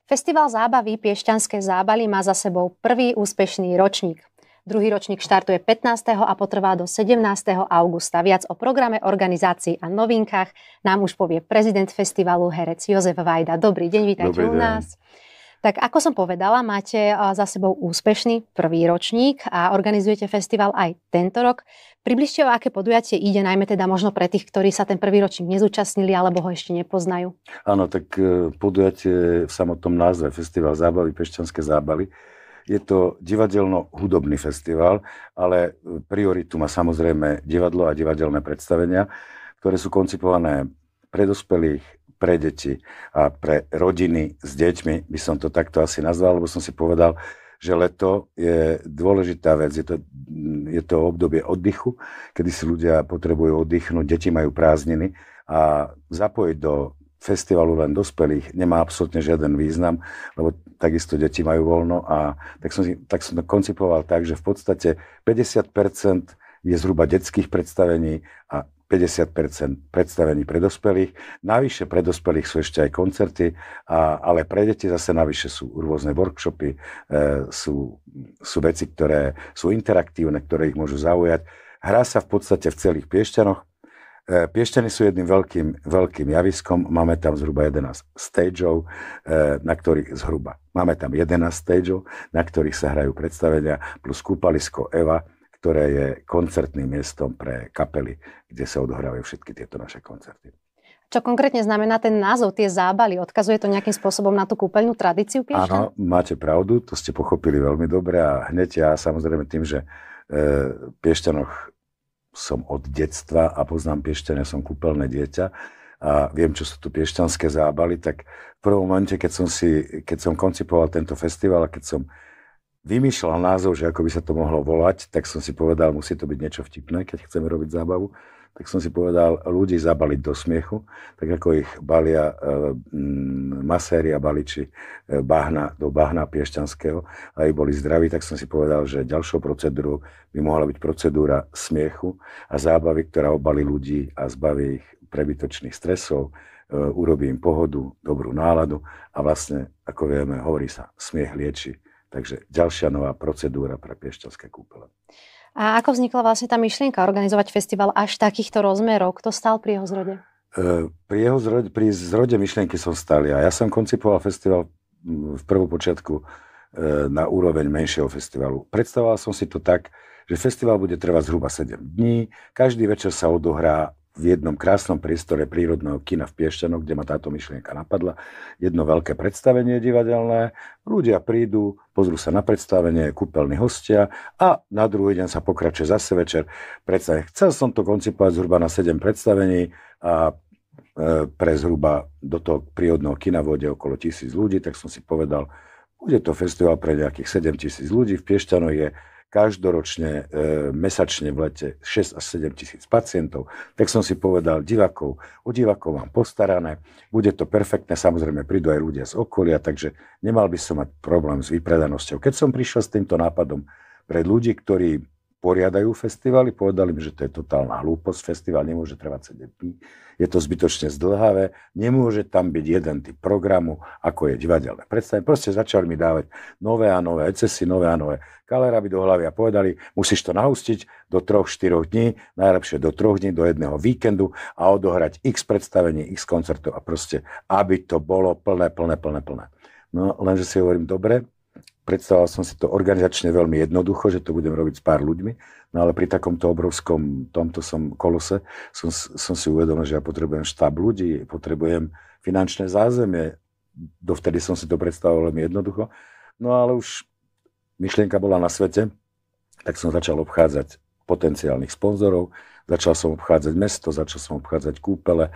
Festival zábavy Piešťanské zábaly má za sebou prvý úspešný ročník. Druhý ročník štartuje 15. a potrvá do 17. augusta. Viac o programe, organizácii a novinkách nám už povie prezident festivalu, herec Jozef Vajda. Dobrý deň, vítajte u nás. Tak ako som povedala, máte za sebou úspešný prvý ročník a organizujete festival aj tento rok. Približte, o aké podujatie ide, najmä teda možno pre tých, ktorí sa ten prvý ročník nezúčastnili alebo ho ešte nepoznajú. Áno, tak podujatie v samotnom názve Festival zábavy Piešťanské zábaly. Je to divadelno-hudobný festival, ale prioritu má samozrejme divadlo a divadelné predstavenia, ktoré sú koncipované pre dospelých, pre deti a pre rodiny s deťmi, by som to takto asi nazval, lebo som si povedal, že leto je dôležitá vec, je to obdobie oddychu, kedy si ľudia potrebujú oddychnúť, deti majú prázdniny a zapojiť do festivalu len dospelých nemá absolútne žiaden význam, lebo takisto deti majú voľno a tak som to koncipoval tak, že v podstate 50% je zhruba detských predstavení a 50% predstavení pre dospelých. Navyše pre dospelých sú ešte aj koncerty, ale pre deti zase navyše sú rôzne workshopy, sú veci, ktoré sú interaktívne, ktoré ich môžu zaujať. Hrá sa v podstate v celých Piešťanoch. Piešťany sú jedným veľkým javiskom. Máme tam zhruba 11 stageov, na ktorých máme tam 11 stageov, na ktorých sa hrajú predstavenia, plus kúpalisko Eva, ktoré je koncertným miestom pre kapely, kde sa odohrávajú všetky tieto naše koncerty. Čo konkrétne znamená ten názov, tie zábaly? Odkazuje to nejakým spôsobom na tú kúpeľnú tradíciu Piešťan? Áno, máte pravdu, to ste pochopili veľmi dobre a hneď ja samozrejme tým, že v Piešťanoch som od detstva a poznám Piešťania, som kúpeľné dieťa a viem, čo sú tu piešťanské zábaly, tak v prvom momente, keď som koncipoval tento festival a keď som vymýšľal názov, že ako by sa to mohlo volať, tak som si povedal, musí to byť niečo vtipné, keď chceme robiť zábavu. Tak som si povedal, ľudí zabaliť do smiechu, tak ako ich balia maséri a baliči do bahna piešťanského, aby boli zdraví, tak som si povedal, že ďalšou procedúrou by mohla byť procedúra smiechu a zábavy, ktorá obalí ľudí a zbaví ich prebytočných stresov, urobí im pohodu, dobrú náladu a vlastne, ako vieme, hovorí sa, smiech lieči. Takže ďalšia nová procedúra pre piešťanské kúpele. A ako vznikla vlastne tá myšlienka organizovať festival až takýchto rozmerov? Kto stál pri jeho zrode? Pri zrode myšlienky som stál ja. Ja som koncipoval festival v prvopočiatku na úroveň menšieho festivalu. Predstavoval som si to tak, že festival bude trvať zhruba 7 dní. Každý večer sa odohrá v jednom krásnom priestore prírodného kina v Piešťanoch, kde ma táto myšlienka napadla. Jedno veľké predstavenie divadelné, ľudia prídu, pozrú sa na predstavenie, kúpeľní hostia a na druhý deň sa pokračuje zase večer. Chcel som to koncipovať zhruba na 7 predstavení a pre zhruba do toho prírodného kina vôjde okolo 1000 ľudí, tak som si povedal, bude to festival pre nejakých 7000 ľudí. V Piešťanoch je každoročne, mesačne v lete 6 až 7 tisíc pacientov, tak som si povedal o divákov mám postarané, bude to perfektné, samozrejme prídu aj ľudia z okolia, takže nemal by som mať problém s vypredanosťou. Keď som prišiel s týmto nápadom pred ľudí, ktorí poriadajú festivaly, povedali mi, že to je totálna hlúposť, festival nemôže trvať 7 dní, je to zbytočne zdĺhavé, nemôže tam byť jeden typ programu, ako je divadelné predstavenie. Proste začali mi dávať nové a nové excesy, nové a nové kaleraby do hlavy a povedali, musíš to nahustiť do 3-4 dní, najlepšie do 3 dní, do jedného víkendu a odohrať x predstavení, x koncertov a proste, aby to bolo plné. No, lenže si hovorím, dobre, predstavoval som si to organizačne veľmi jednoducho, že to budem robiť s pár ľuďmi, no ale pri takomto obrovskom kolose som si uvedomil, že ja potrebujem štáb ľudí, potrebujem finančné zázemie. Dovtedy som si to predstavoval veľmi jednoducho. No ale už myšlienka bola na svete, tak som začal obchádzať potenciálnych sponzorov, začal som obchádzať mesto, začal som obchádzať kúpele,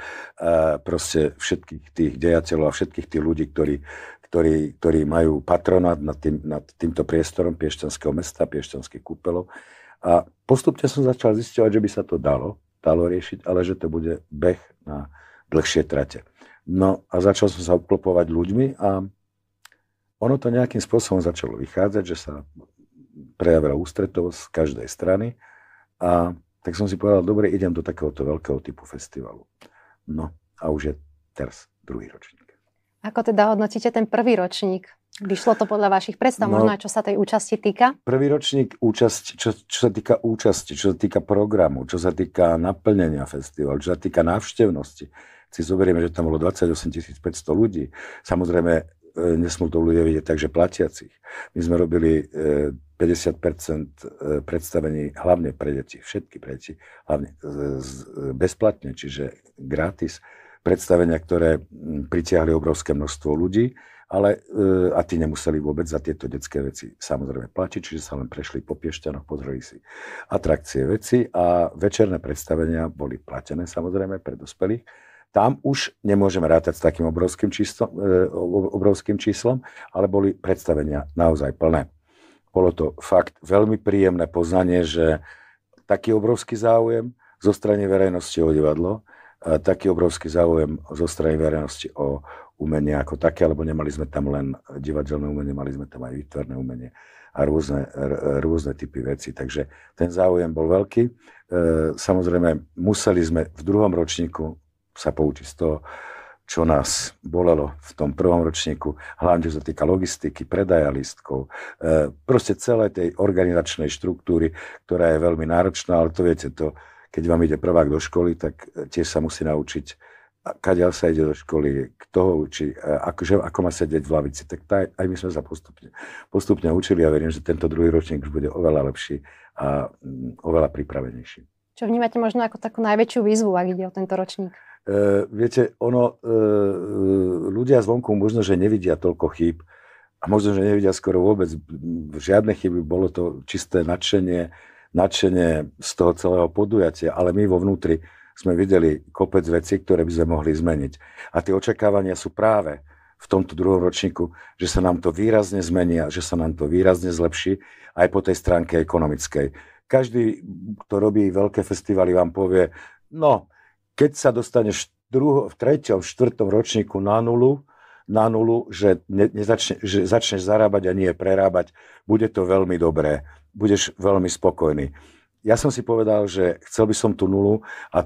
proste všetkých tých dejateľov a všetkých tých ľudí, ktorí majú patronát nad týmto priestorom Piešťanského mesta, Piešťanských kúpeľov. A postupne som začal zisťovať, že by sa to dalo riešiť, ale že to bude beh na dlhšie trate. No a začal som sa obklopovať ľuďmi a ono to nejakým spôsobom začalo vychádzať, že sa prejavila ústretovosť z každej strany a tak som si povedal, dobre, idem do takéhoto veľkého typu festivalu. No a už je teraz druhý ročník. Ako teda hodnotíte ten prvý ročník? Vyšlo to podľa vašich predstav, možno aj čo sa tej účasti týka? Prvý ročník účasti, čo sa týka účasti, čo sa týka programu, čo sa týka naplnenia festivalu, čo sa týka návštevnosti. Si zoberieme, že tam bolo 28 500 ľudí. Samozrejme, nesmú to ľudia vidieť, takže platiacich. My sme robili 50% predstavení hlavne pre deti, všetky pre deti, hlavne bezplatne, čiže gratis. Predstavenia, ktoré pritiahli obrovské množstvo ľudí, ale a tí nemuseli vôbec za tieto detské veci samozrejme platiť, čiže sa len prešli po Piešťanoch, pozreli si atrakcie veci a večerné predstavenia boli platené samozrejme pre dospelých. Tam už nemôžeme rátať s takým obrovským číslom, ale boli predstavenia naozaj plné. Bolo to fakt veľmi príjemné poznanie, že taký obrovský záujem zo strany verejnosti o divadlo, taký obrovský záujem zo strany verejnosti o umenie ako také, lebo nemali sme tam len divadelné umenie, mali sme tam aj výtvarné umenie a rôzne typy veci. Takže ten záujem bol veľký. Samozrejme, museli sme v druhom ročníku sa poučiť z toho, čo nás bolelo v tom prvom ročníku, hlavne čo sa týka logistiky, predaja lístkov, proste celej tej organizačnej štruktúry, ktorá je veľmi náročná, ale to viete, keď vám ide prvák do školy, tak tiež sa musí naučiť, kadiaľ sa ide do školy, kto ho učí, ako má sedieť v lavici. Tak aj my sme sa postupne učili a verím, že tento druhý ročník už bude oveľa lepší a oveľa pripravenejší. Čo vnímate možno ako takú najväčšiu výzvu, ak ide o tento ročník? Viete, ľudia zvonku možno, že nevidia toľko chýb a možno, že nevidia skoro vôbec žiadne chyby. Bolo to čisté nadšenie z toho celého podujatia, ale my vo vnútri sme videli kopec vecí, ktoré by sme mohli zmeniť. A tie očakávania sú práve v tomto druhom ročníku, že sa nám to výrazne zmení a že sa nám to výrazne zlepší aj po tej stránke ekonomickej. Každý, kto robí veľké festivaly, vám povie, no, keď sa dostaneš v treťom, štvrtom ročníku na nulu, že začneš zarábať a nie prerábať, bude to veľmi dobré. Budeš veľmi spokojný. Ja som si povedal, že chcel by som tú nulu a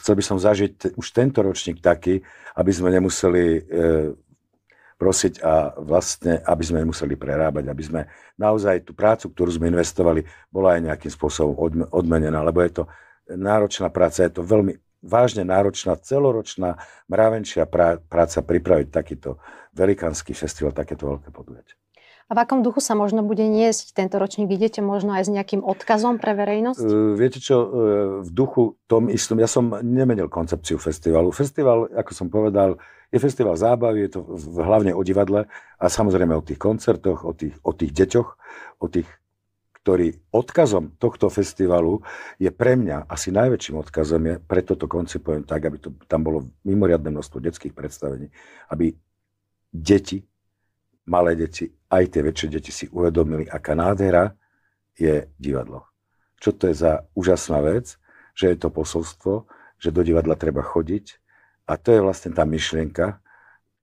chcel by som zažiť už tento ročník taký, aby sme nemuseli prosiť a vlastne, aby sme nemuseli prerábať, aby sme naozaj tú prácu, ktorú sme investovali, bola aj nejakým spôsobom odmenená, lebo je to náročná práca, je to veľmi vážne náročná, celoročná, mravenčia práca pripraviť takýto velikánsky festival, takéto veľké podujatie. A v akom duchu sa možno bude niesť tento ročník? Idete možno aj s nejakým odkazom pre verejnosť? Viete čo, v duchu tom istom, ja som nemenil koncepciu festivalu. Festival, ako som povedal, je festival zábavy, je to hlavne o divadle a samozrejme o tých koncertoch, o tých deťoch, o tých, ktorí odkazom tohto festivalu je pre mňa asi najväčším odkazom je, preto to koncipujem tak, aby tam bolo mimoriadne množstvo detských predstavení, aby malé deti, aj tie väčšie deti si uvedomili, aká nádhera je divadlo. Čo to je za úžasná vec, že je to posolstvo, že do divadla treba chodiť a to je vlastne tá myšlienka,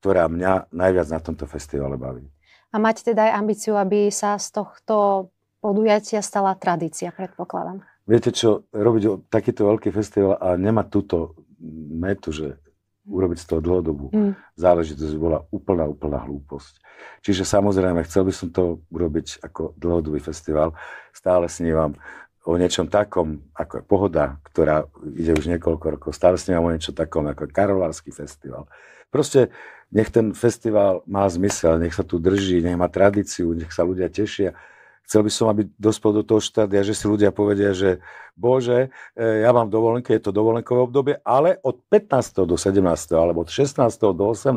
ktorá mňa najviac na tomto festivale baví. A máte teda aj ambíciu, aby sa z tohto podujatia stala tradícia, predpokladám. Viete čo, robiť takýto veľký festival a nemať túto metu, že urobiť z toho dlhodobú záležitosť bola úplná hlúposť. Čiže samozrejme, chcel by som to urobiť ako dlhodobý festival. Stále snívam o niečom takom, ako je Pohoda, ktorá ide už niekoľko rokov. Stále snívam o niečom takom, ako je Karlovarský festival. Proste nech ten festival má zmysel, nech sa tu drží, nech má tradíciu, nech sa ľudia tešia. Chcel by som, aby dospel do toho štádia, že si ľudia povedia, že Bože, ja mám dovolenky, je to dovolenkové obdobie, ale od 15. do 17. alebo od 16. do 18.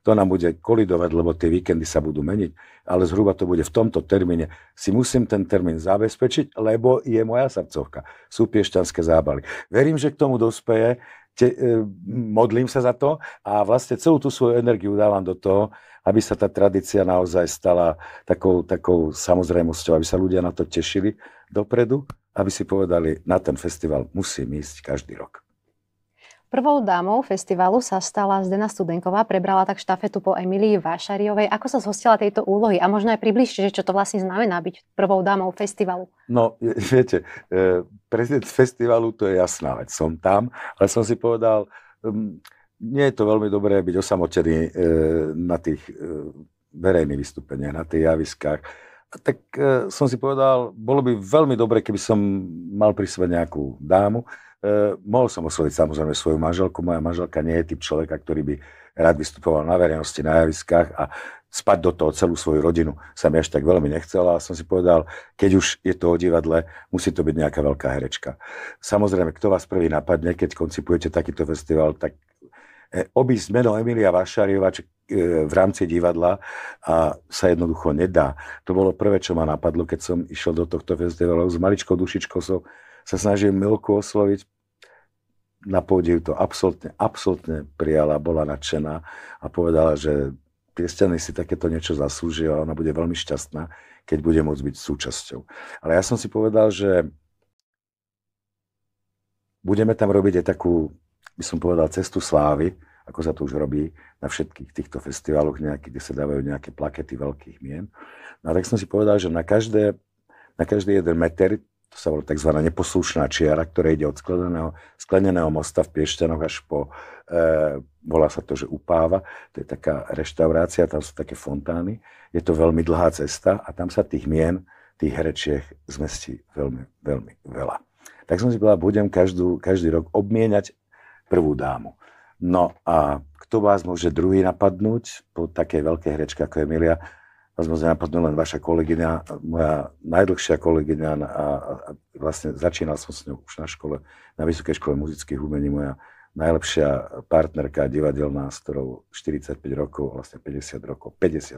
to nám bude kolidovať, lebo tie víkendy sa budú meniť, ale zhruba to bude v tomto termíne. Si musím ten termín zabezpečiť, lebo je moja srdcovka. Sú Piešťanské zábaly. Verím, že k tomu dospeje, modlím sa za to a vlastne celú tú svoju energiu dávam do toho, aby sa tá tradícia naozaj stala takou samozrejmosťou, aby sa ľudia na to tešili dopredu, aby si povedali, na ten festival musím ísť každý rok. Prvou dámou festivalu sa stala Zdena Studenková, prebrala tak štafetu po Emílii Vášariovej. Ako sa zhostila tejto úlohy? A možno aj približte, čo to vlastne znamená byť prvou dámou festivalu. No, viete, prezident festivalu, to je jasná vec. Som tam, ale som si povedal, nie je to veľmi dobré byť osamotený na tých verejných vystúpeniach, na tých javiskách. Tak som si povedal, bolo by veľmi dobre, keby som mal pri sebe nejakú dámu. Mohol som osloviť samozrejme svoju manželku. Moja manželka nie je typ človeka, ktorý by rád vystupoval na verejnosti, na javiskách a spať do toho celú svoju rodinu sa mi až tak veľmi nechcela. A som si povedal, keď už je to o divadle, musí to byť nejaká veľká herečka. Samozrejme, kto vás prvý napadne, keď koncipujete takýto festival, tak obísť meno Emilia Vašáriová v rámci divadla a sa jednoducho nedá. To bolo prvé, čo ma napadlo, keď som išiel do tohto festivalu. S maličkou dušičkou sa snažím Milku osloviť. Na pódiu to absolútne prijala, bola nadšená a povedala, že Piešťany si takéto niečo zaslúžia a ona bude veľmi šťastná, keď bude môcť byť súčasťou. Ale ja som si povedal, že budeme tam robiť aj takú, by som povedal, cestu slávy, ako sa to už robí na všetkých týchto festivaloch, kde sa dávajú nejaké plakety veľkých mien. No a tak som si povedal, že na každý jeden meter, to sa volá tzv. Neposlušná čiara, ktorá ide od skleneného mosta v Piešťanoch až po, volá sa to, že Upáva, to je taká reštaurácia, tam sú také fontány. Je to veľmi dlhá cesta a tam sa tých mien, tých herečiek zmestí veľmi, veľmi veľa. Tak som si povedal, budem každý rok obmieniať prvú dámu. No a kto vás môže druhý napadnúť po takej veľkej herečke ako Emilia? Vás môže napadnúť len vaša kolegyňa, moja najdlhšia kolegyňa a vlastne začínal som s ňou už na škole, na Vysokej škole muzických umení, moja najlepšia partnerka divadelná, s ktorou 45 rokov, vlastne 50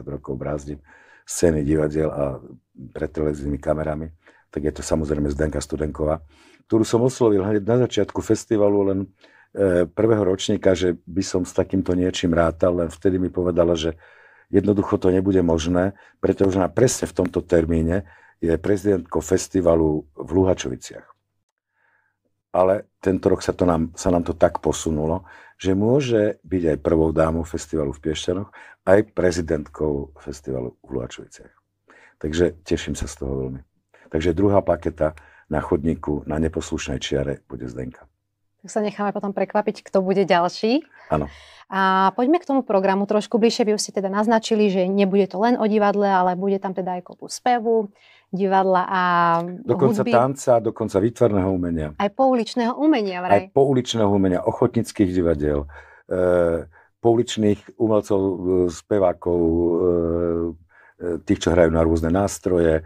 rokov brázdim scény divadiel a pred televíznymi kamerami. Tak je to samozrejme Zdenka Studenková, ktorú som oslovil hneď na začiatku festivalu, len prvého ročníka, že by som s takýmto niečím rátal, len vtedy mi povedala, že jednoducho to nebude možné, pretože ona presne v tomto termíne je prezidentkou festivalu v Luhačoviciach. Ale tento rok sa nám to tak posunulo, že môže byť aj prvou dámou festivalu v Piešťanoch, aj prezidentkou festivalu v Luhačoviciach. Takže teším sa z toho veľmi. Takže druhá plaketa na chodníku na neposlušnej čiare bude Zdenka. Tak sa necháme potom prekvapiť, kto bude ďalší. Áno. A poďme k tomu programu trošku bližšie. Vy už ste teda naznačili, že nebude to len o divadle, ale bude tam teda aj kopu spevu, divadla a dokonca hudby. Tanca, dokonca výtvarného umenia. Aj pouličného umenia, vraj. Aj pouličného umenia, ochotnických divadiel, pouličných umelcov, spevákov, tých, čo hrajú na rôzne nástroje,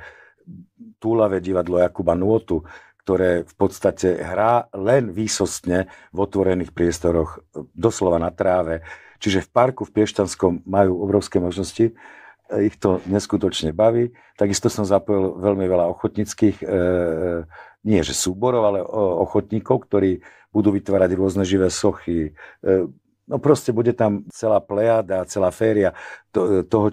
túlavé divadlo Jakuba Nôtu, ktoré v podstate hrá len výsostne v otvorených priestoroch, doslova na tráve. Čiže v parku v Piešťanskom majú obrovské možnosti, ich to neskutočne baví. Takisto som zapojil veľmi veľa ochotníckých, nie že súborov, ale ochotníkov, ktorí budú vytvárať rôzne živé sochy. No proste bude tam celá plejada, celá féria toho,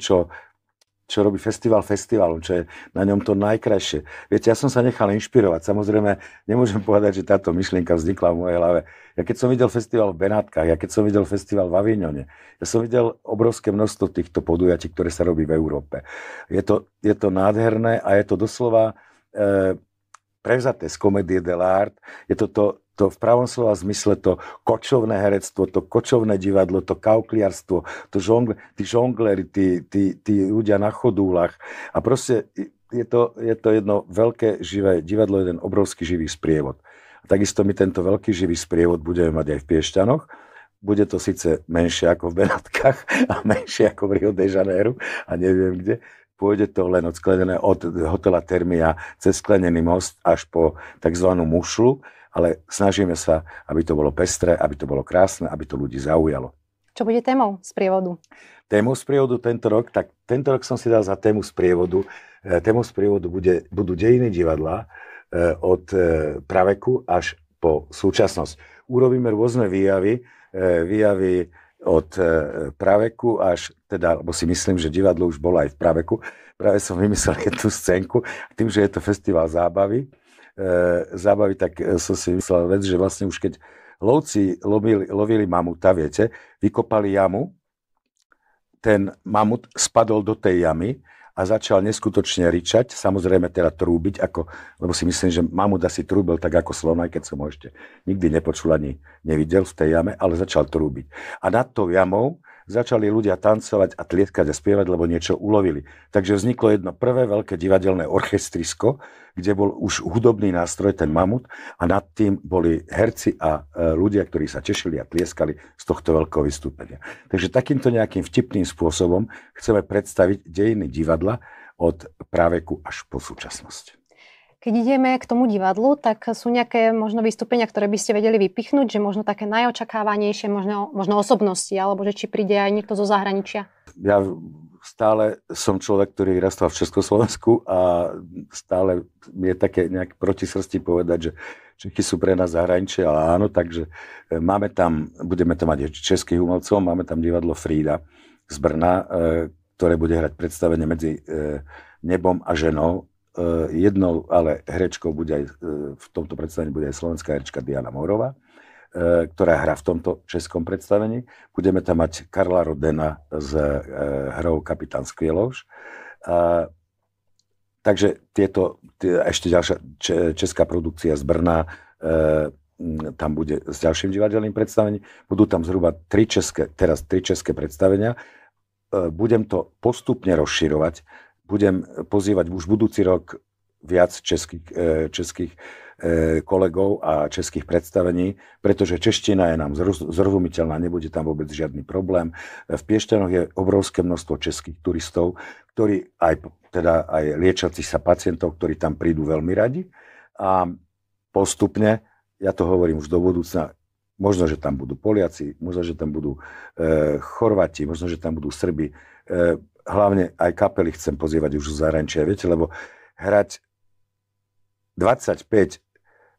čo robí festivalom, čo je na ňom to najkrajšie. Viete, ja som sa nechal inšpirovať. Samozrejme, nemôžem povedať, že táto myšlienka vznikla v mojej hlave. Ja keď som videl festival v Benátkach, ja keď som videl festival v Avignone, ja som videl obrovské množstvo týchto podujatí, ktoré sa robí v Európe. Je to nádherné a je to doslova prevzaté z Comédie de l'Art. Je to v pravom slova zmysle to kočovné herectvo, to kočovné divadlo, to kaukliarstvo, tí žongleri, tí ľudia na chodúlach. A proste je to jedno veľké živé divadlo, jeden obrovský živý sprievod. A takisto my tento veľký živý sprievod budeme mať aj v Piešťanoch. Bude to síce menšie ako v Benátkach a menšie ako v Rio de Janeiro a neviem kde. Pôjde to len od hotela Termia cez sklenený most až po tzv. Mušlu, ale snažíme sa, aby to bolo pestré, aby to bolo krásne, aby to ľudí zaujalo. Čo bude témou sprievodu? Témou sprievodu tento rok som si dal za tému sprievodu. Témou sprievodu budú dejiny divadla od praveku až po súčasnosť. Urobíme rôzne výjavy od praveku až, lebo si myslím, že divadlo už bolo aj v praveku. Práve som vymyslel jednu scénku, tým, že je to festival zábavy, tak som si myslel vec, že vlastne už keď lovci lovili mamuta, viete, vykopali jamu, ten mamut spadol do tej jamy a začal neskutočne ričať, samozrejme teda trúbiť, lebo si myslím, že mamut asi trúbil tak ako slon, aj keď som ho ešte nikdy nepočul ani nevidel v tej jame, ale začal trúbiť. A nad tou jamou začali ľudia tancovať a tlieskať a spievať, lebo niečo ulovili. Takže vzniklo jedno prvé veľké divadelné orchestrisko, kde bol už hudobný nástroj, ten mamut, a nad tým boli herci a ľudia, ktorí sa tešili a tlieskali z tohto veľkého vystúpenia. Takže takýmto nejakým vtipným spôsobom chceme predstaviť dejiny divadla od praveku až po súčasnosť. Keď ideme k tomu divadlu, tak sú nejaké možno vystúpenia, ktoré by ste vedeli vypichnúť, že možno také najočakávanejšie, možno osobnosti, alebo že či príde aj niekto zo zahraničia? Ja stále som človek, ktorý vyrastal v Československu a stále je také nejak proti srsti povedať, že Čechy sú pre nás zahraničie, ale áno, takže budeme tam mať českých umelcov, máme tam divadlo Frída z Brna, ktoré bude hrať predstavenie medzi nebom a ženou. Jednou ale herečkou bude aj v tomto predstavení bude aj slovenská herečka Diana Mórová, ktorá hrá v tomto českom predstavení. Budeme tam mať Karla Rodena s hrou Kapitán Skvieloš. Takže ešte ďalšia česká produkcia z Brna tam bude s ďalším divadelným predstavením. Budú tam zhruba tri české predstavenia. Budem to postupne rozširovať. Budem pozývať už budúci rok viac českých kolegov a českých predstavení, pretože čeština je nám zrozumiteľná, nebude tam vôbec žiadny problém. V Piešťanoch je obrovské množstvo českých turistov, ktorí aj liečiacich sa pacientov, ktorí tam prídu veľmi radi. A postupne, ja to hovorím už do budúcna, možno, že tam budú Poliaci, možno, že tam budú Chorváti, možno, že tam budú Srbi. Hlavne aj kapely chcem pozývať už z zahraničia, viete, lebo hrať 25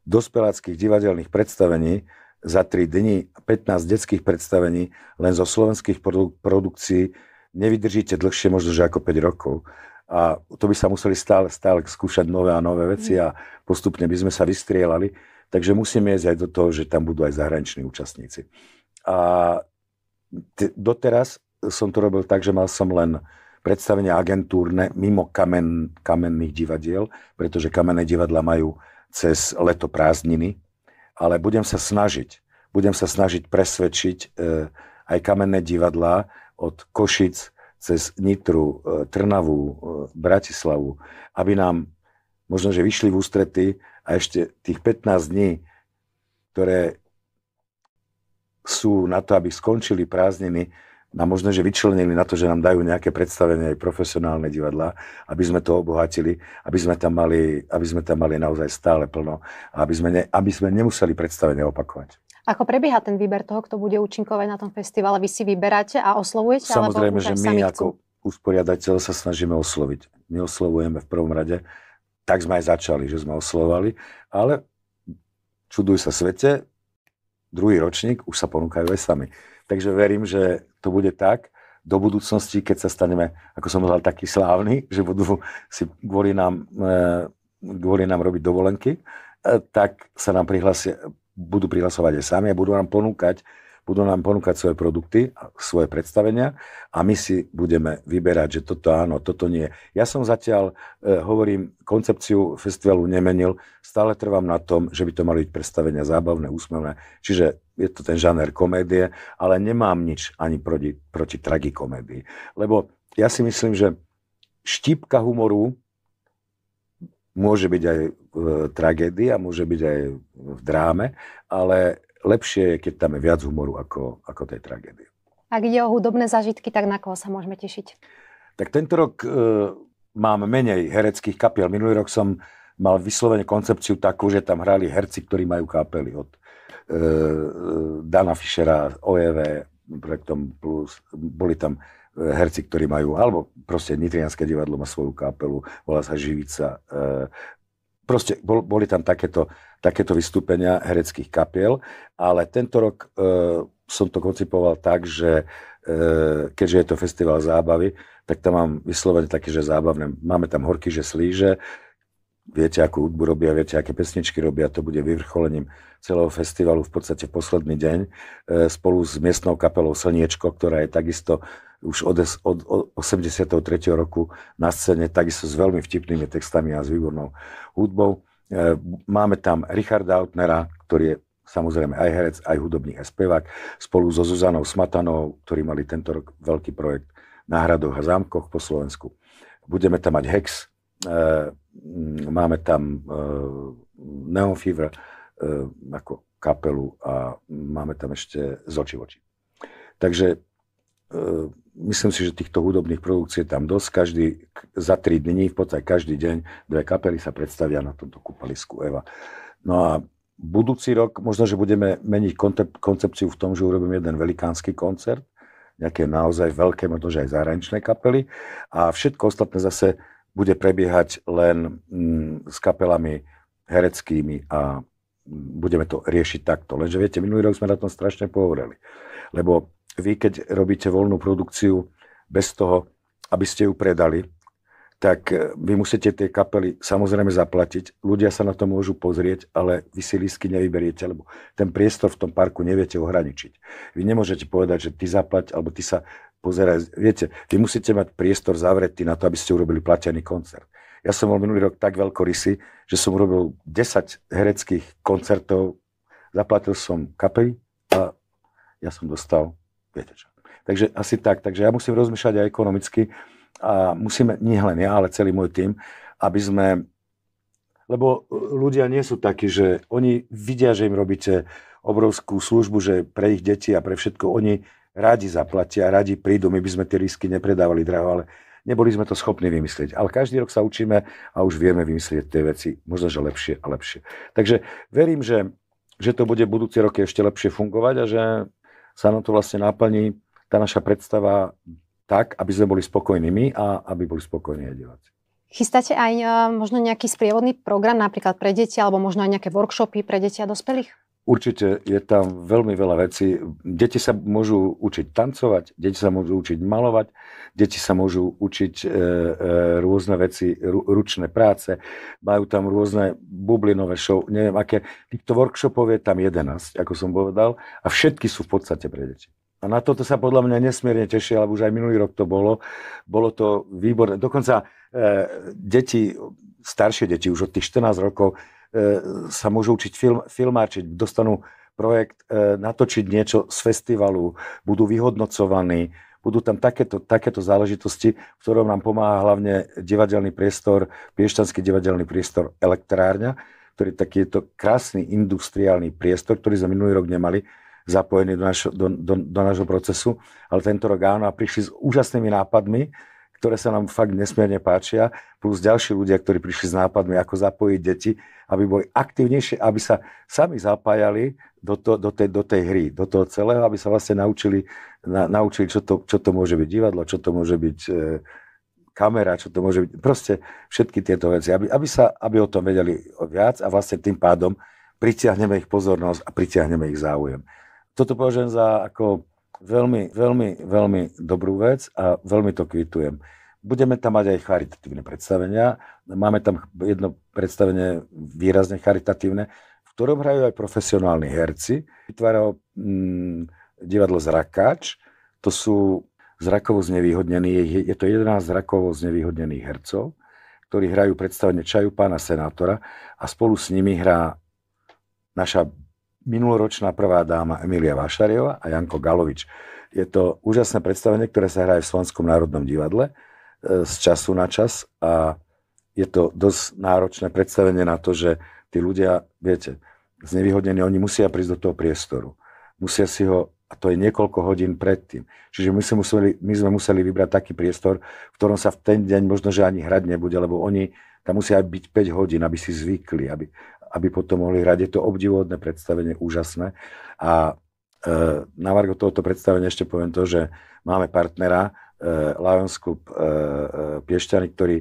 dospeláckých divadelných predstavení za 3 dni, 15 detských predstavení len zo slovenských produkcií nevydržíte dlhšie možno, že ako 5 rokov. A to by sa museli stále skúšať nové a nové veci a postupne by sme sa vystrielali. Takže musíme ísť aj do toho, že tam budú aj zahraniční účastníci. A doteraz som to robil tak, že mal som len predstavenia agentúrne mimo kamenných divadiel, pretože kamenné divadla majú cez leto prázdniny, ale budem sa snažiť presvedčiť aj kamenné divadlá od Košic cez Nitru, Trnavu, Bratislavu, aby nám možno, že vyšli v ústrety a ešte tých 15 dní, ktoré sú na to, aby skončili prázdniny, nám možno, že vyčlenili na to, že nám dajú nejaké predstavenie aj profesionálne divadlá, aby sme to obohatili, aby sme tam mali naozaj stále plno a aby sme nemuseli predstavenie opakovať. Ako prebieha ten výber toho, kto bude účinkovať na tom festivale? Vy si vyberáte a oslovujete? Samozrejme, že my ako usporiadateľ sa snažíme osloviť. My oslovujeme v prvom rade, tak sme aj začali, že sme oslovali, ale čuduj sa svete, druhý ročník už sa ponúkajú aj sami. Takže verím, že to bude tak do budúcnosti, keď sa staneme, ako som povedal, taký slávny, že budú si kvôli nám robiť dovolenky, tak sa nám budú prihlasovať aj sami a budú nám ponúkať svoje produkty, svoje predstavenia a my si budeme vyberať, že toto áno, toto nie. Ja som zatiaľ, hovorím, koncepciu festivalu nemenil, stále trvám na tom, že by to mali byť predstavenia zábavné, úsmevné, čiže je to ten žáner komédie, ale nemám nič ani proti tragikomédii. Lebo ja si myslím, že štípka humoru môže byť aj v tragédii a môže byť aj v dráme, ale lepšie je, keď tam je viac humoru ako tej tragédie. Ak ide o hudobné zážitky, tak na koho sa môžeme tešiť? Tak tento rok mám menej hereckých kapiel. Minulý rok som mal vyslovene koncepciu takú, že tam hrali herci, ktorí majú kapely od Dana Fischera, OEV, Projektom Plus. Boli tam herci, ktorí majú, alebo proste Nitrianske divadlo má svoju kapelu, volá sa Živica. Proste boli tam takéto vystúpenia hereckých kapiel, ale tento rok som to koncipoval tak, že keďže je to festival zábavy, tak tam mám vyslovene také, že zábavné. Máme tam Horky, že slíže, viete, akú hudbu robia, viete, aké pesničky robia, to bude vyvrcholením celého festivalu v podstate v posledný deň spolu s miestnou kapelou Slniečko, ktorá je takisto už od 83. roku na scéne, takisto s veľmi vtipnými textami a s výbornou hudbou. Máme tam Richarda Autnera, ktorý je samozrejme aj herec, aj hudobník, aj spevák, spolu so Zuzanou Smatanovou, ktorí mali tento rok veľký projekt na hradoch a zámkoch po Slovensku. Budeme tam mať Hex, máme tam Neon Fever ako kapelu a máme tam ešte Z očí v oči. Takže myslím si, že týchto hudobných produkcií je tam dosť. Za 3 dní, v podstate každý deň, 2 kapely sa predstavia na tomto kúpalisku Eva. No a budúci rok možno, že budeme meniť koncepciu v tom, že urobíme jeden velikánsky koncert, nejaké naozaj veľké, možno, že aj zahraničné kapely a všetko ostatné zase bude prebiehať len s kapelami hereckými a budeme to riešiť takto. Lenže viete, minulý rok sme na tom strašne pohovorili, lebo vy, keď robíte voľnú produkciu bez toho, aby ste ju predali, tak vy musíte tie kapely samozrejme zaplatiť. Ľudia sa na to môžu pozrieť, ale vy si lístky nevyberiete, lebo ten priestor v tom parku neviete ohraničiť. Vy nemôžete povedať, že ty zaplať, alebo ty sa pozeraj. Viete, vy musíte mať priestor zavretý na to, aby ste urobili platený koncert. Ja som bol minulý rok tak veľkorysý, že som urobil 10 hereckých koncertov, zaplatil som kapely a ja som dostal, viete čo. Takže asi tak. Takže ja musím rozmýšľať aj ekonomicky, a musíme, nie len ja, ale celý môj tím, aby sme, lebo ľudia nie sú takí, že oni vidia, že im robíte obrovskú službu, že pre ich deti a pre všetko oni radi zaplatia, radi prídu, my by sme tie lístky nepredávali draho, ale neboli sme to schopní vymyslieť. Ale každý rok sa učíme a už vieme vymyslieť tie veci, možno, že lepšie a lepšie. Takže verím, že to bude budúci roky ešte lepšie fungovať a že sa nám to vlastne naplní tá naša predstava tak, aby sme boli spokojní a aby boli spokojní aj diváci. Chystáte aj možno nejaký sprievodný program, napríklad pre deti, alebo možno aj nejaké workshopy pre deti a dospelých? Určite je tam veľmi veľa vecí. Deti sa môžu učiť tancovať, deti sa môžu učiť malovať, deti sa môžu učiť rôzne veci, ručné práce, majú tam rôzne bublinové show, neviem aké. Týchto workshopov je tam 11, ako som povedal, a všetky sú v podstate pre deti. A na toto sa podľa mňa nesmierne teší, ale už aj minulý rok to bolo. Bolo to výborné. Dokonca deti, staršie deti, už od tých 14 rokov, sa môžu učiť filmáčiť, dostanú projekt natočiť niečo z festivalu, budú vyhodnocovaní, budú tam takéto záležitosti, v ktorom nám pomáha hlavne divadelný priestor, piešťanský divadelný priestor Elektrárňa, ktorý takýto krásny industriálny priestor, ktorý sme minulý rok nemali, zapojený do nášho procesu, ale tento rok áno a prišli s úžasnými nápadmi, ktoré sa nám fakt nesmierne páčia, plus ďalší ľudia, ktorí prišli s nápadmi, ako zapojiť deti, aby boli aktívnejšie, aby sa sami zapájali do tej hry, do toho celého, aby sa vlastne naučili, čo to môže byť divadlo, čo to môže byť kamera, čo to môže byť, proste všetky tieto veci, aby o tom vedeli viac a vlastne tým pádom pritiahneme ich pozornosť a pritiahneme ich záujem. Toto považujem za ako veľmi, veľmi, veľmi dobrú vec a veľmi to kvitujem. Budeme tam mať aj charitatívne predstavenia. Máme tam jedno predstavenie výrazne charitatívne, v ktorom hrajú aj profesionálni herci. Vytvára ho divadlo Zrakáč. To sú zrakovo znevýhodnení. Je to 11 zrakovo znevýhodnených hercov, ktorí hrajú predstavenie Čaju pána senátora a spolu s nimi hrá naša minuloročná prvá dáma Emília Vášariová a Janko Galovič. Je to úžasné predstavenie, ktoré sa hraje v Slovenskom národnom divadle z času na čas a je to dosť náročné predstavenie na to, že tí ľudia, viete, znevýhodnení, oni musia prísť do toho priestoru. Musia si ho, a to je niekoľko hodín predtým. Čiže my sme museli vybrať taký priestor, v ktorom sa v ten deň možno, že ani hrať nebude, lebo oni tam musia byť 5 hodín, aby si zvykli, aby potom mohli hrať. Je to obdivuhodné predstavenie, úžasné. A na margo tohoto predstavenia ešte poviem to, že máme partnera Lions Club Piešťany, ktorý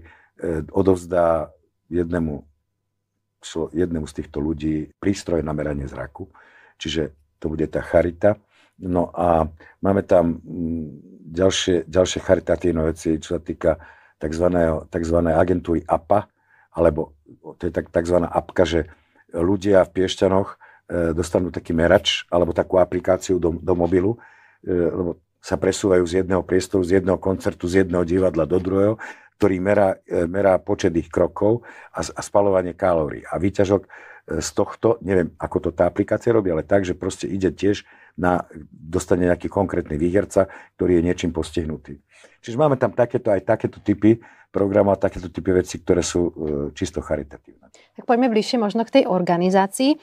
odovzdá jednému z týchto ľudí prístroj na meranie zraku. Čiže to bude tá charita. No a máme tam ďalšie charitatívne veci, čo sa týka tzv. Agentúry APA, alebo to je tzv. apka, že ľudia v Piešťanoch dostanú taký merač alebo takú aplikáciu do mobilu, lebo sa presúvajú z jedného priestoru, z jedného koncertu, z jedného divadla do druhého, ktorý merá počet ich krokov a spaľovanie kalórií. A výťažok z tohto, neviem, ako to tá aplikácia robí, ale tak, že proste ide tiež dostane nejaký konkrétny výherca, ktorý je niečím postihnutý. Čiže máme tam aj takéto typy programov a takéto typy veci, ktoré sú čisto charitatívne. Tak poďme bližšie možno k tej organizácii.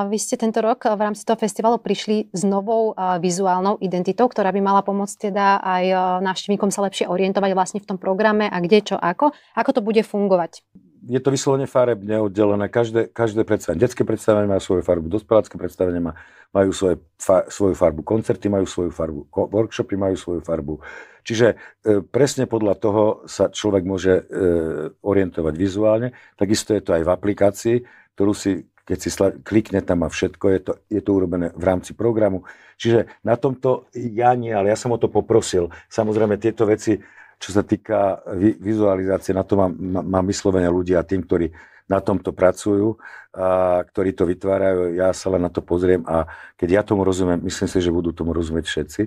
Vy ste tento rok v rámci toho festivalu prišli s novou vizuálnou identitou, ktorá by mala pomôcť teda aj návštevníkom sa lepšie orientovať vlastne v tom programe a kde, čo, ako. Ako to bude fungovať? Je to vyslovene farebne oddelené. Každé predstavenie, detské predstavenie má svoju farbu, dospelácké predstavenie majú svoju farbu, koncerty majú svoju farbu, workshopy majú svoju farbu. Čiže presne podľa toho sa človek môže orientovať vizuálne. Takisto je to aj v aplikácii, ktorú si, keď si klikne, tam má všetko, je to urobené v rámci programu. Čiže na tomto ale ja som o to poprosil. Samozrejme tieto veci, čo sa týka vizualizácie, na to mám vyslovene ľudia, tým, ktorí na tomto pracujú, a ktorí to vytvárajú. Ja sa len na to pozriem a keď ja tomu rozumiem, myslím si, že budú tomu rozumieť všetci,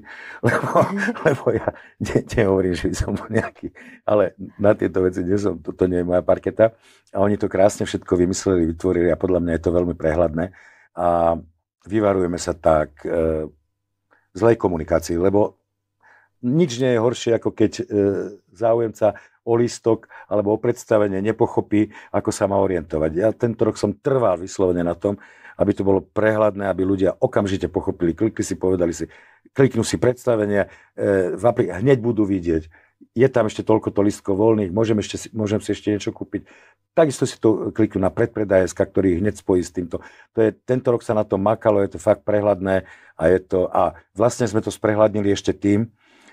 lebo ja nehovorím, že som bol nejaký, ale na tieto veci toto nie je moja parketa. A oni to krásne všetko vymysleli, vytvorili a podľa mňa je to veľmi prehľadné. A vyvarujeme sa tak zlej komunikácii, lebo nič nie je horšie, ako keď záujemca o lístok alebo o predstavenie nepochopí, ako sa má orientovať. Ja tento rok som trval vyslovene na tom, aby to bolo prehľadné, aby ľudia okamžite pochopili, kliknú si predstavenie, hneď budú vidieť. Je tam ešte toľkoto lístkov voľných, môžem si ešte niečo kúpiť. Takisto si to kliknú na predpredaj.sk, ktorý hneď spojí s týmto. Tento rok sa na to makalo, je to fakt prehľadné a vlastne sme to sprehľadnili ešte tým,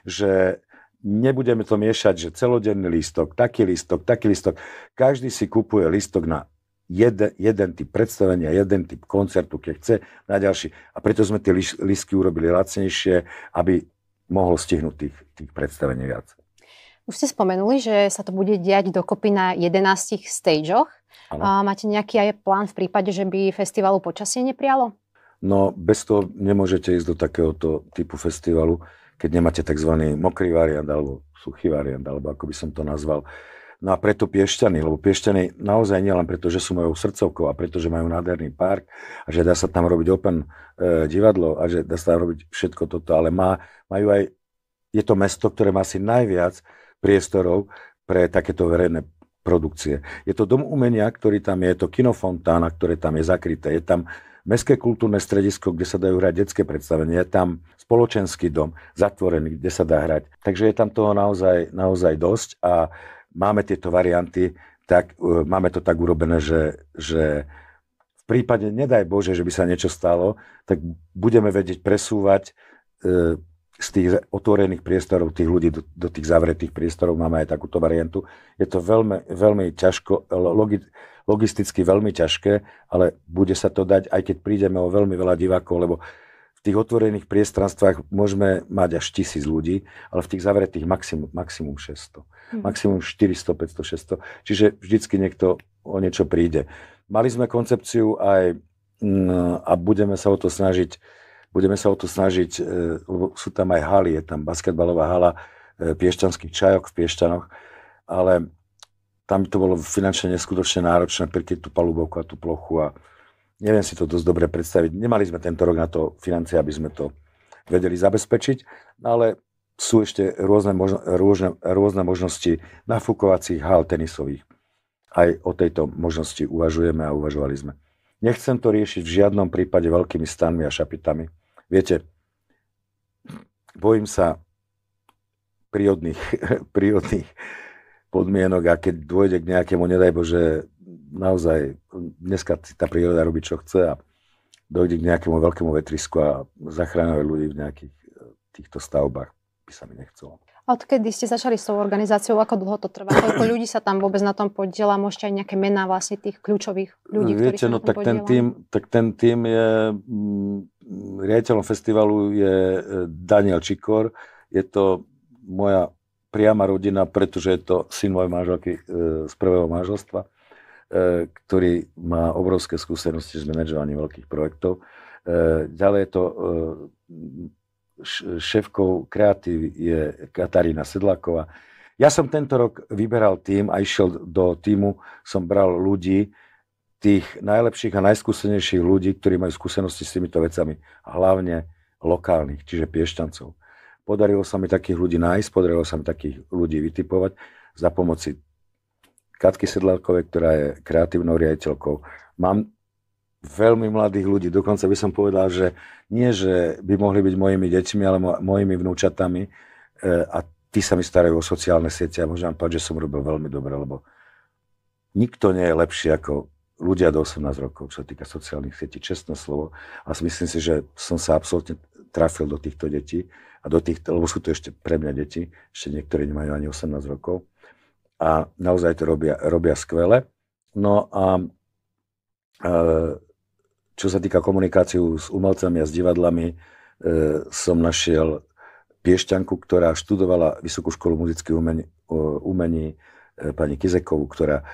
že nebudeme to miešať, že celodenný lístok, taký lístok. Každý si kupuje lístok na jeden typ predstavenia, jeden typ koncertu, keď chce, na ďalší. A preto sme tie lístky urobili lacnejšie, aby mohol stihnúť tých predstavení viac. Už ste spomenuli, že sa to bude diať dokopy na 11 stageoch. Máte nejaký aj plán v prípade, že by festivalu počasie neprialo? No, bez toho nemôžete ísť do takéhoto typu festivalu, keď nemáte tzv. Mokrý variant alebo suchý variant, alebo ako by som to nazval. No a preto Piešťany, lebo Piešťany naozaj nie len preto, že sú mojou srdcovkou a preto, že majú nádherný park a že dá sa tam robiť open divadlo a že dá sa tam robiť všetko toto, ale majú aj, je to mesto, ktoré má asi najviac priestorov pre takéto verejné produkcie. Je to dom umenia, ktorý tam je to kinofontána, ktoré tam je zakryté, je tam mestské kultúrne stredisko, kde sa dajú hrať detské predstavenie, je tam spoločenský dom zatvorený, kde sa dá hrať. Takže je tam toho naozaj dosť a máme tieto varianty, tak máme to tak urobené, že v prípade, nedaj Bože, že by sa niečo stalo, tak budeme vedieť presúvať z tých otvorených priestorov tých ľudí do tých zavretých priestorov. Máme aj takúto variantu. Je to veľmi, veľmi ťažko, logisticky veľmi ťažké, ale bude sa to dať, aj keď prídeme o veľmi veľa divákov, lebo v tých otvorených priestranstvách môžeme mať až 1000 ľudí, ale v tých zavretých maximum 600. Maximum 400, 500, 600. Čiže vždycky niekto o niečo príde. Mali sme koncepciu aj a budeme sa o to snažiť, lebo sú tam aj haly, je tam basketbalová hala Piešťanských čajok v Piešťanoch, ale tam to bolo finančne neskutočne náročné prikryť tú palubovku a tú plochu a neviem si to dosť dobre predstaviť. Nemali sme tento rok na to financie, aby sme to vedeli zabezpečiť, ale sú ešte rôzne možnosti nafúkovacích hál tenisových. Aj o tejto možnosti uvažujeme a uvažovali sme. Nechcem to riešiť v žiadnom prípade veľkými stanmi a šapitami. Viete, bojím sa prírodných podmienok a keď dôjde k nejakému, nedaj Bože, naozaj dneska tá príroda robí, čo chce a dojde k nejakému veľkému vetrisku a zachráňuje ľudí v nejakých týchto stavbách, by sa mi nechcelo. A odkedy ste začali s tou organizáciou, ako dlho to trvá? Koľko ľudí sa tam vôbec na tom podieľa? Môžete aj nejaké mená vlastne tých kľúčových ľudí, ktorí sa na tom podieľajú? Ten tím je, riaditeľom festivalu je Daniel Čikor. Je to moja priama rodina, pretože je to syn mojej manželky z prvého manželstva, ktorý má obrovské skúsenosti s manažovaním veľkých projektov. Ďalej je to šéfkou kreatív je Katarína Sedláková. Ja som tento rok vyberal tím a išiel do tímu, som bral ľudí, tých najlepších a najskúsenejších ľudí, ktorí majú skúsenosti s týmito vecami, a hlavne lokálnych, čiže Piešťancov. Podarilo sa mi takých ľudí nájsť, podarilo sa mi takých ľudí vytipovať za pomoci Katky Sedlákovej, ktorá je kreatívnou riaditeľkou. Mám veľmi mladých ľudí, dokonca by som povedal, že nie, že by mohli byť mojimi deťmi, ale mojimi vnúčatami, a tí sa mi starajú o sociálne siete a môžem povedať, že som robil veľmi dobre, lebo nikto nie je lepší ako ľudia do 18 rokov, čo sa týka sociálnych sietí, čestné slovo. A myslím si, že som sa absolútne trafil do týchto detí, a lebo sú to ešte pre mňa deti, ešte niektorí nemajú ani 18 rokov. A naozaj to robia skvele. No a čo sa týka komunikáciu s umelcami a s divadlami, som našiel Piešťanku, ktorá študovala Vysokú školu muzických umení, pani Kizekovú, ktorá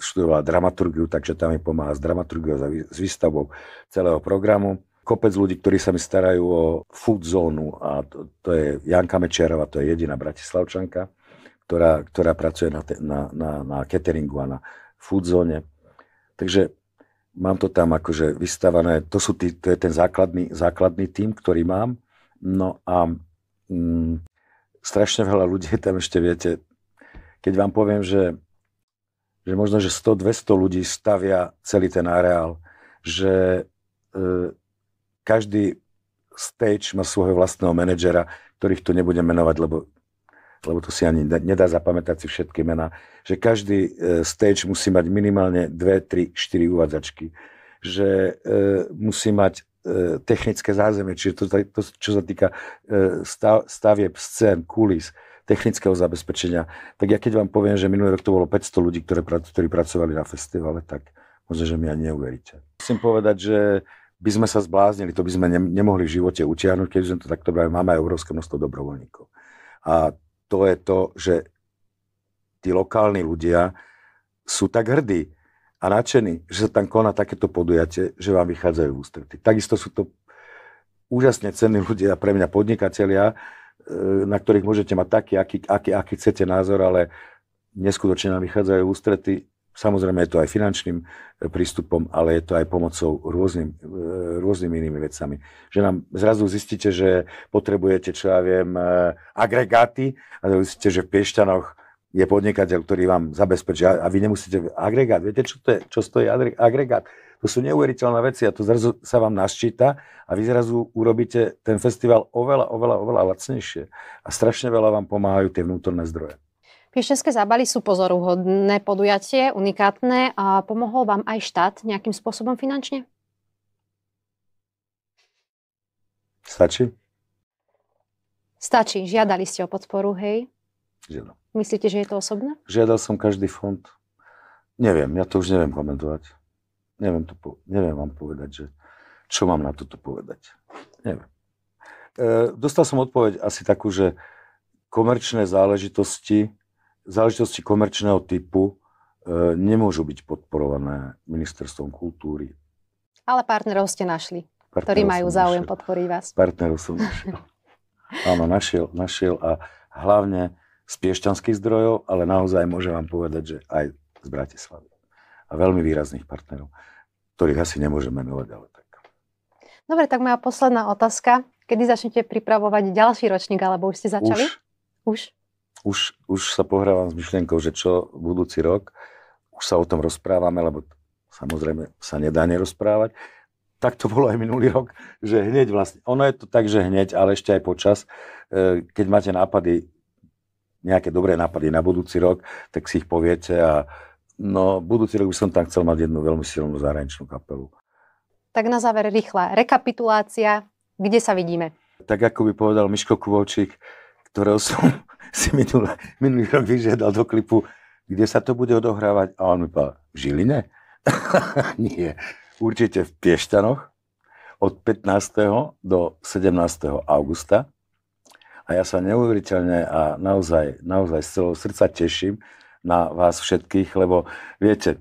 študovala dramaturgiu, takže tam mi pomáha s dramaturgiou, s výstavbou celého programu. Kopec ľudí, ktorí sa mi starajú o food zónu, a to je Janka Mečiarová, to je jediná Bratislavčanka, ktorá pracuje na cateringu a na food zóne. Takže mám to tam akože vystavané, to je ten základný tím, ktorý mám. No a strašne veľa ľudí tam ešte, viete, keď vám poviem, že možno, že 100-200 ľudí stavia celý ten areál, že každý stage má svojho vlastného manažera, ktorých tu nebudem menovať, lebo to si ani nedá zapamätať si všetky mená, že každý stage musí mať minimálne 2, 3, 4 uvádzačky, že musí mať technické zázemie, čiže to, čo sa týka stavieb, scén, kulís, technického zabezpečenia. Tak ja keď vám poviem, že minulý rok to bolo 500 ľudí, ktorí pracovali na festivale, tak možno, že mi ani neuveríte. Musím povedať, že by sme sa zbláznili, to by sme nemohli v živote utiahnuť, keď sme to takto brali. Máme aj obrovské množstvo dobrovoľníkov. A to je to, že tí lokálni ľudia sú tak hrdí a nadšení, že sa tam koná takéto podujatie, že vám vychádzajú v ústretí. Takisto sú to úžasne cenní ľudia, pre mňa podnikatelia, na ktorých môžete mať taký, aký chcete názor, ale neskutočne nám vychádzajú v ústretí. Samozrejme je to aj finančným prístupom, ale je to aj pomocou rôznymi inými vecami. Že nám zrazu zistíte, že potrebujete, čo ja viem, agregáty, a zistíte, že v Piešťanoch je podnikateľ, ktorý vám zabezpečí, a vy nemusíte agregát. Viete, čo stojí agregát? To sú neuveriteľné veci a to zrazu sa vám naščíta a vy zrazu urobíte ten festival oveľa lacnejšie. A strašne veľa vám pomáhajú tie vnútorné zdroje. Piešťanské zábaly sú pozoruhodné podujatie, unikátne. A pomohol vám aj štát nejakým spôsobom finančne? Stačí? Stačí. Žiadali ste o podporu, hej? Žiadam. Myslíte, že je to osobné? Žiadal som každý fond. Neviem, ja to už neviem komentovať. Neviem vám povedať, že čo mám na toto povedať. Neviem. Dostal som odpoveď asi takú, že komerčné záležitosti komerčného typu nemôžu byť podporované ministerstvom kultúry. Ale partnerov ste našli, ktorí majú záujem podporiť vás. Partnerov som našiel. Áno, našiel a hlavne z piešťanských zdrojov, ale naozaj môžem vám povedať, že aj z Bratislavy. A veľmi výrazných partnerov, ktorých asi nemôžem menovať, ale tak. Dobre, tak moja posledná otázka. Kedy začnete pripravovať ďalší ročník, alebo už ste začali? Už sa pohrávam s myšlienkou, že čo budúci rok. Už sa o tom rozprávame, lebo samozrejme sa nedá nerozprávať. Tak to bolo aj minulý rok, že hneď vlastne, ono je to tak, že hneď, ale ešte aj počas, keď máte nejaké dobré nápady na budúci rok, tak si ich poviete a budúci rok by som tam chcel mať jednu veľmi silnú zahraničnú kapelu. Tak na záver rýchla rekapitulácia. Kde sa vidíme? Tak ako by povedal Miško Kuvovčík, ktorého som si minulý rok vyžiadal do klipu, kde sa to bude odohrávať. A on mi povedal, v Žiline? Nie. Určite v Piešťanoch od 15. do 17. augusta. A ja sa neuveriteľne a naozaj z celého srdca teším na vás všetkých, lebo viete,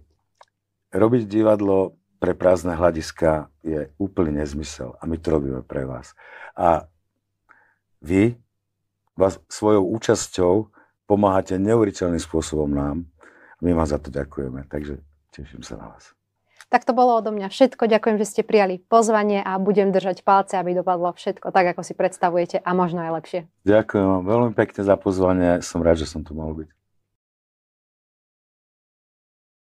robiť divadlo pre prázdne hľadiska je úplný nezmysel a my to robíme pre vás. A vy vás svojou účasťou pomáhate neuveriteľným spôsobom nám. My vám za to ďakujeme, takže teším sa na vás. Tak to bolo odo mňa všetko. Ďakujem, že ste prijali pozvanie a budem držať palce, aby dopadlo všetko tak, ako si predstavujete a možno aj lepšie. Ďakujem vám veľmi pekne za pozvanie. Som rád, že som tu mohol byť.